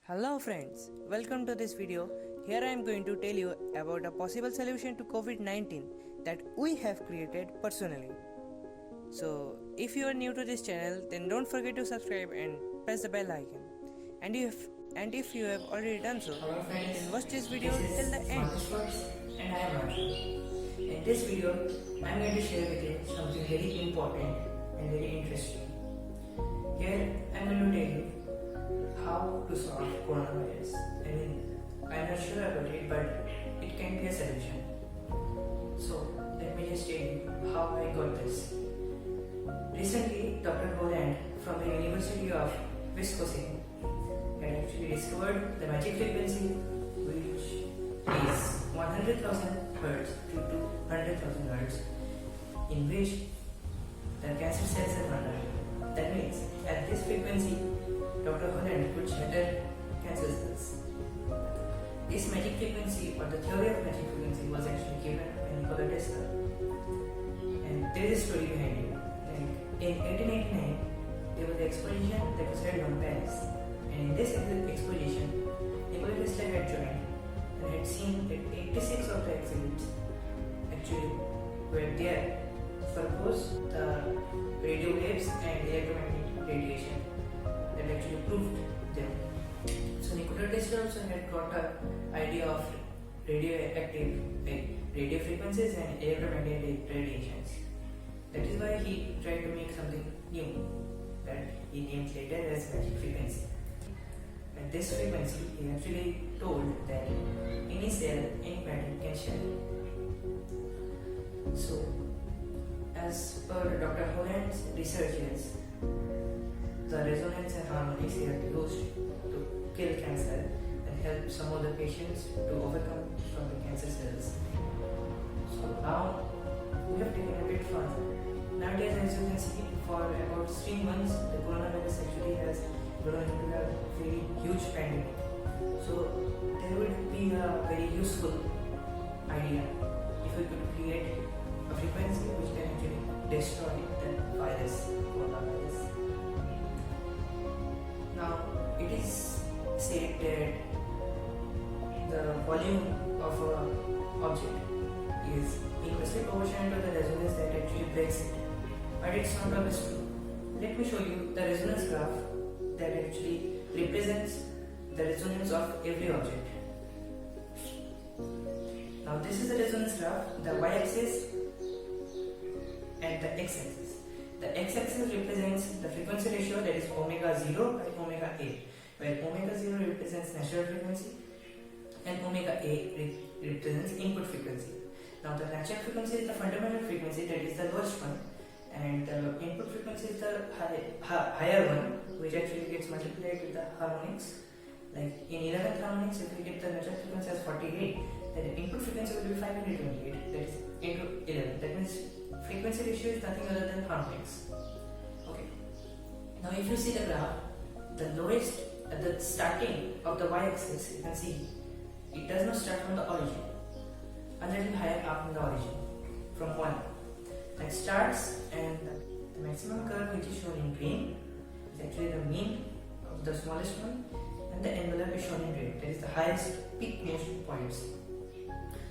Hello friends, welcome to this video. Here I am going to tell you about a possible solution to COVID-19 that we have created personally. So, if you are new to this channel, then don't forget to subscribe and press the bell icon. And if you have already done so, Hello friends, then watch this video this till is the end. Smartest and I am Aritra. In this video, I am going to share with you something very important and very interesting. Here, I am going to tell you how to solve coronavirus. I am not sure about it, but it can be a solution. So, let me just tell you how I got this. Recently, Dr. Holland from the University of Wisconsin had actually discovered the magic frequency, which is 100,000 Hz to 200,000 Hz, in which the cancer cells are not. That means at this frequency, Dr. Holland could shatter cancer cells. This magic frequency, or the theory of magic frequency, was actually given by Nicola Tesla. And there is a story behind it. In 1889, there was an exposition that was held on Paris. And in this exposition, Nicola Tesla had joined and had seen that 86 of the exhibits actually were there to propose the radio waves and electromagnetic radiation that actually proved them. So Nicola Tesla also had got an idea of radioactive radio frequencies and electromagnetic radiations. That is why he tried to make something new that he named later as magic frequency. At this frequency, he actually told that any cell, any matter can shatter. So, as per Dr. Holland's researches, the resonance and harmonics he had used to kill cancer and help some of the patients to overcome from the cancer cells. So now we have taken a bit further. Nowadays, as you can see, for about 3 months, the coronavirus actually has grown into a very huge pandemic. So there would be a very useful idea if we could create a frequency which can actually destroy the virus, coronavirus. Now, it is said that the volume of an object is inversely proportional to the resonance that actually breaks it. But it's not always true. Let me show you the resonance graph that actually represents the resonance of every object. Now this is the resonance graph, the y-axis and the x-axis. The x-axis represents the frequency ratio, that is omega 0 by omega A, where omega 0 represents natural frequency and omega A represents input frequency. Now the natural frequency is the fundamental frequency, that is the lowest one, and the input frequency is the higher one, which actually gets multiplied with the harmonics. Like in 11th harmonics, if we get the natural frequency as 48, then the input frequency will be 528, that is into 11. That means frequency ratio is nothing other than harmonics. Okay. Now if you see the graph, the lowest at the starting of the y-axis, you can see it does not start from the origin. A little higher up from the origin, from 1. It starts, and the maximum curve, which is shown in green, is actually the mean of the smallest one, and the envelope is shown in red, that is the highest peak most points.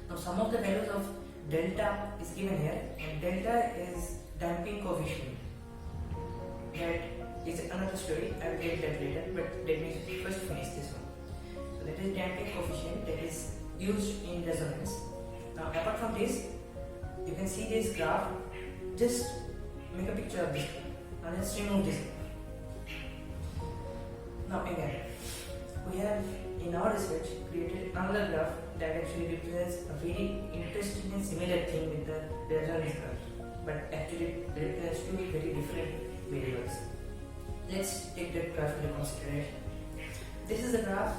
Now some of the values of delta is given here, and delta is damping coefficient. That is another story, I will get that later, but let me first finish this one. So that is damping coefficient that is used in resonance. Now apart from this, you can see this graph. Just make a picture of this. Now let's remove this. Now again, we have in our research created another graph that actually represents a very interesting and similar thing with the resonance graph, but actually represents two very different variables. Let's take that graph into consideration. This is the graph,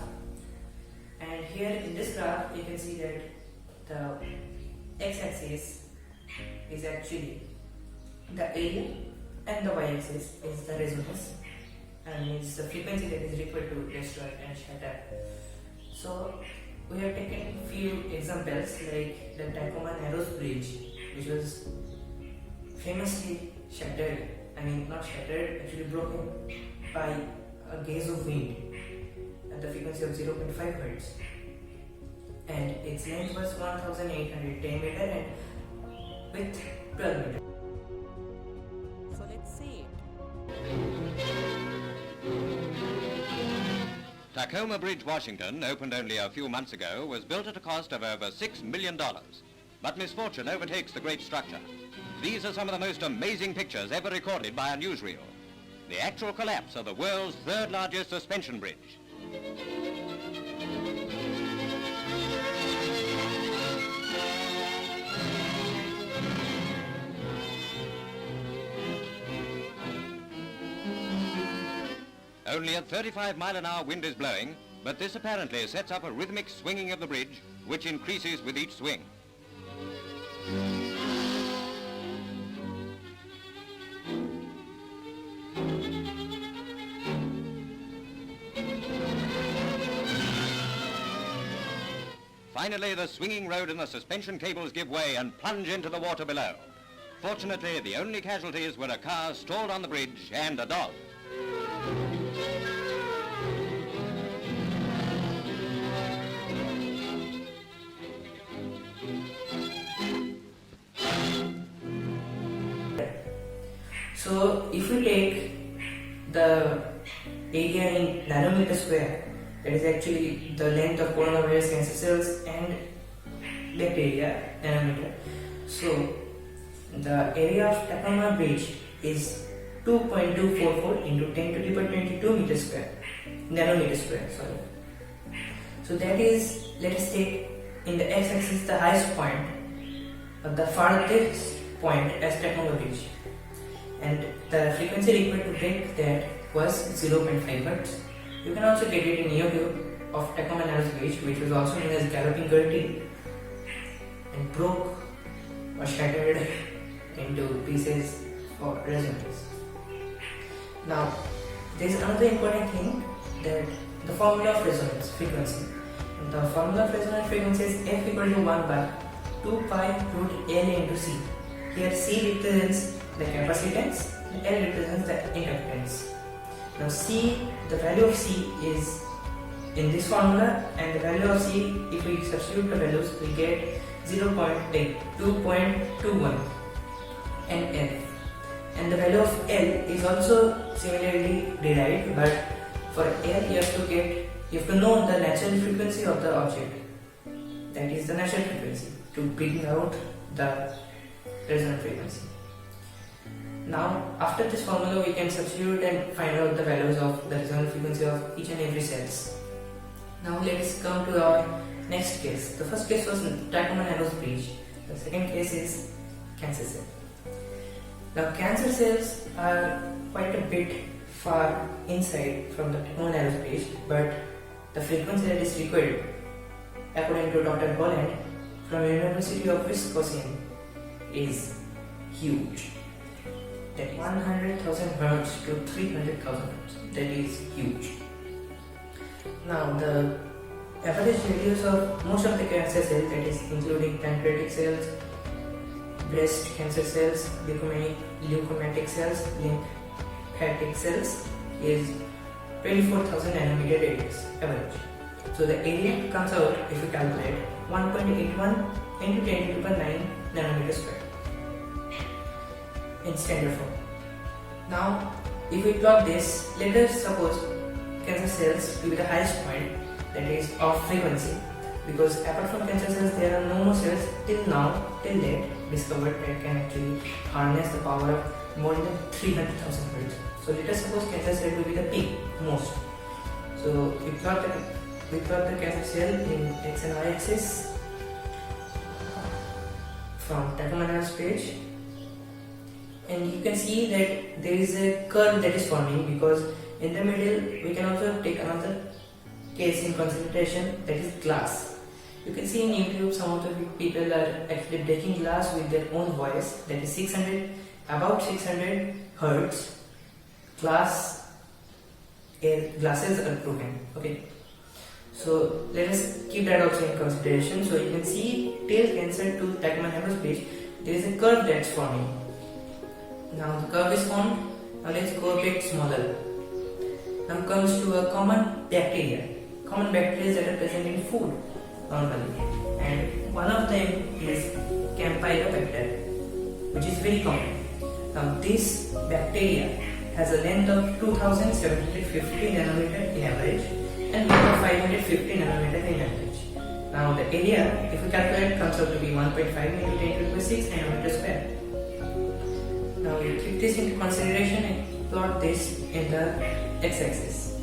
and here in this graph you can see that the x-axis is actually the area and the y-axis is the resonance, and is the frequency that is required to destroy and shatter. So we have taken few examples like the Tacoma Narrows Bridge, which was famously shattered, not shattered, actually broken by a gauge of wind at the frequency frequency of 0.5 Hz, and its length was 1810 meter and width 12 meter. So let's see it. Tacoma Bridge, Washington, opened only a few months ago, was built at a cost of over $6 million. But misfortune overtakes the great structure. These are some of the most amazing pictures ever recorded by a newsreel. The actual collapse of the world's third largest suspension bridge. Only a 35-mile-an-hour wind is blowing, but this apparently sets up a rhythmic swinging of the bridge, which increases with each swing. Finally, the swinging road and the suspension cables give way and plunge into the water below. Fortunately, the only casualties were a car stalled on the bridge and a dog. So if we take the area in nanometer square, that is actually the length of coronavirus cancer cells and bacteria, nanometer. So the area of Tacoma Bridge is 2.244 into 10 to the power 22 meter square, nanometer square, sorry. So that is, let us take in the x-axis the highest point, the farthest point as Tacoma Bridge, and the frequency required to break that was 0.5 Hz. You can also get it in YouTube of Tacoma Bridge, which was also known as Galloping Gertie, and broke or shattered into pieces for resonance. Now, there is another important thing, that the formula of resonance frequency. And the formula of resonance frequency is F equal to 1 by 2 pi root L into C. Here C represents the capacitance and L represents the inductance. Now C, the value of C is in this formula, and the value of C, if we substitute the values, we get 2.21 and F. And the value of L is also similarly derived, but for L you have to know the natural frequency of the object. That is the natural frequency to bring out the resonant frequency. Now, after this formula, we can substitute and find out the values of the resonant frequency of each and every cells. Now, let us come to our next case. The first case was Tacoma Bridge. The second case is cancer cell. Now, cancer cells are quite a bit far inside from the Tacoma Bridge, but the frequency that is required, according to Dr. Holland from University of Wisconsin, is huge. That is 100,000 Hz to 300,000 Hz. That is huge. Now, the average radius of most of the cancer cells, that is including pancreatic cells, breast cancer cells, leukomatic cells, lymphatic cells, is 24,000 nanometer radius average. So the area comes out, if you calculate, 1.81 into 10 to the power 9 nanometer square in standard form. Now, if we plot this, let us suppose cancer cells to be the highest point, that is of frequency, because apart from cancer cells, there are no more cells till date discovered that can actually harness the power of more than 300,000 Hz. So let us suppose cancer cell to be the peak most. So we plot the cancer cell in x and y axis from Tacoma page, and you can see that there is a curve that is forming, because in the middle we can also take another case in consideration, that is glass. You can see in YouTube some of the people are actually breaking glass with their own voice, that is about 600 Hz glasses are broken. Okay, so let us keep that also in consideration. So you can see till cancer to Tacoma page, there is a curve that's forming. Now the curve is formed. Now let's go a bit smaller. Now comes to a common bacteria. common bacteria that are present in food normally, and one of them is Campylobacter, which is very common. Now this bacteria has a length of 2750 nanometer in average and width of 550 nanometer in average. Now the area, if we calculate, comes out to be 1.5 into 10 to the 6 nanometer square. Now we keep this into consideration and plot this in the x-axis.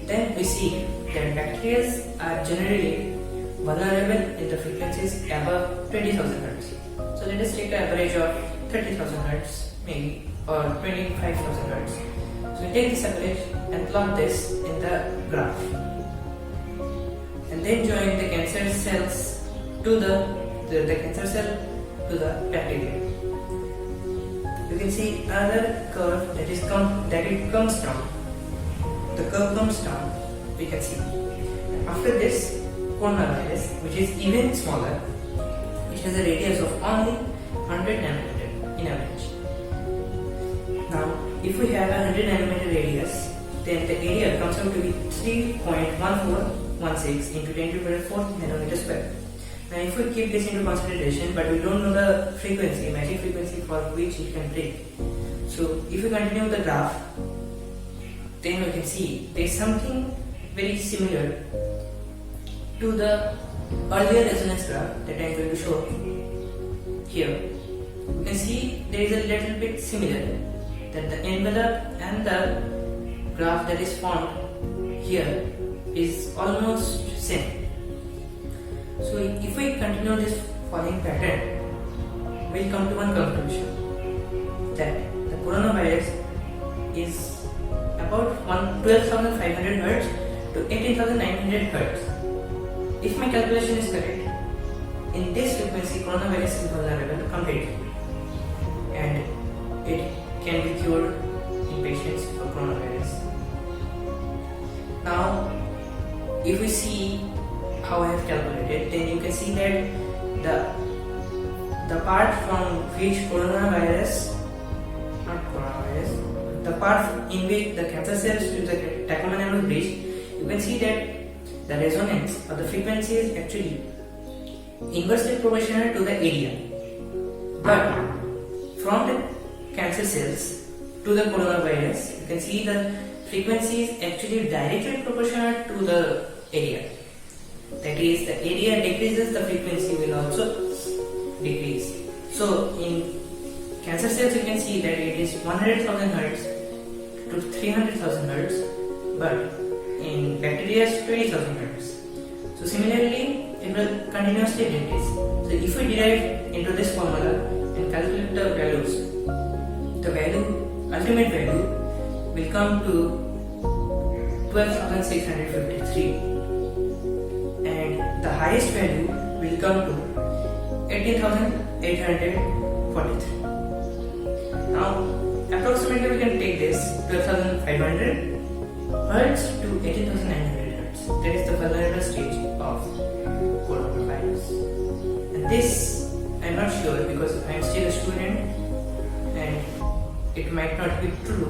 Then we see that bacteria are generally vulnerable in the frequencies above 20,000 Hz. So let us take an average of 30,000 Hz maybe, or 25,000 Hz. So we take this average and plot this in the graph. And then join the cancer cells to the cancer cell to the bacteria. You can see another curve that it comes down. The curve comes down, we can see. After this, coronavirus, which is even smaller, which has a radius of only 100 nanometer in average. Now, if we have a 100 nanometer radius, then the area comes out to be 3.1416 into 10 to the 4th nanometer square. Now, if we keep this into consideration, but we don't know the frequency, magic frequency for which it can break. So, if we continue the graph, then we can see there is something very similar to the earlier resonance graph that I am going to show here. You can see there is a little bit similar, that the envelope and the graph that is formed here is almost same. So if we continue this following pattern, we will come to one conclusion, that the coronavirus is about 12,500 Hz to 18,900 Hz. If my calculation is correct, in this frequency coronavirus is vulnerable completely, and it can be cured in patients for coronavirus. Now, if we see how I have calculated, then you can see that the part from which the part in which the cancer cells to the Tachyman was reached, you can see that the resonance or the frequency is actually inversely proportional to the area. But from the cancer cells to the coronavirus, you can see the frequency is actually directly proportional to the area. That is, the area decreases, the frequency will also decrease. So in cancer cells, you can see that it is 100,000 Hz to 300,000 Hz, but in bacteria 20,000 Hz. So similarly, it will continuously decrease. So if we derive into this formula and calculate the values, the ultimate value will come to 12,653, and the highest value will come to 18,843. Now, approximately we can take this 12,500 Hz to 18,900 Hz. That is the vulnerable stage of coronavirus. And this I am not sure because I am still a student and it might not be true.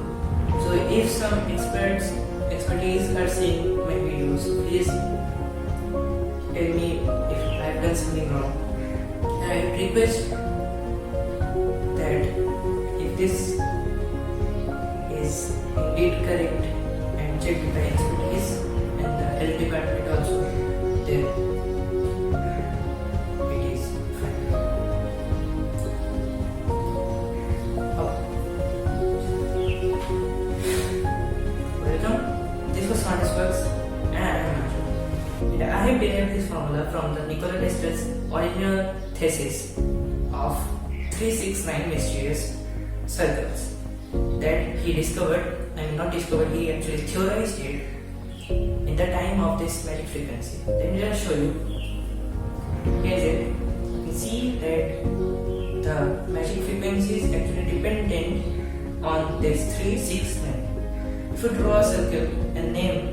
So if some expertise are seeing my videos, so please tell me if I have done something wrong. And I request that if this is indeed correct and checked by expertise and the health department also, then it is fine. Welcome. This was Smartest Works and I am Aritra. I have derived this formula from the Nicola Tesla's original thesis of 369 mysterious circles that he discovered, he actually theorized it in the time of this magic frequency. Let me just show you. Here's it. You can see that the magic frequency is actually dependent on this 3, 6, 9. If you draw a circle and name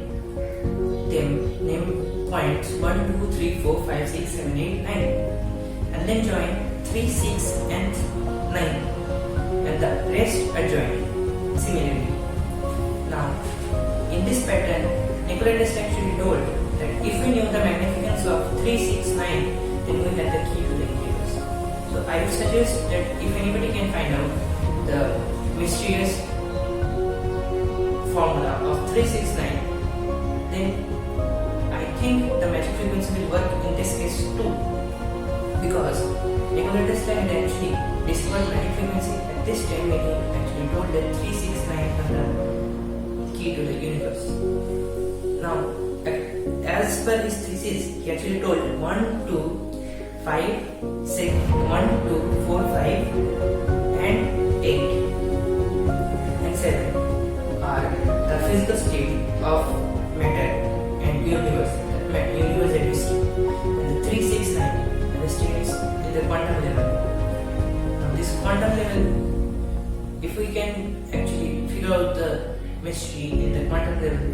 points 1, 2, 3, 4, 5, 6, 7, 8, 9, and then join 3, 6 and 9, and the rest are joined similarly. Now, in this pattern, Nicola Tesla actually told that if we knew the magnificence of 369, then we had the key to the universe. So I would suggest that if anybody can find out the mysterious formula of 369, then I think the magic frequency will work in this case too. Because Nicola Tesla had actually discovered magic frequency at this time when he actually told that 369 was the key to the universe. Now, as per his thesis, he actually told 1, 2, 5, 6, 1, 2, 4, 5 and 8 and 7 are the physical state of matter and universe that we see. And the 369 are the states in the quantum level. Now this quantum level, if we can actually figure out the mystery in the quantum level,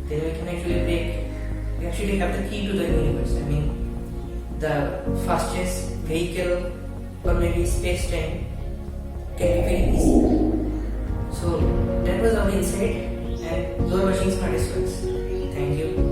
then we can actually have the key to the universe. I mean, the fastest vehicle or maybe space-time can be very easy. So that was our insight, and you are watching Smart Experts. Thank you.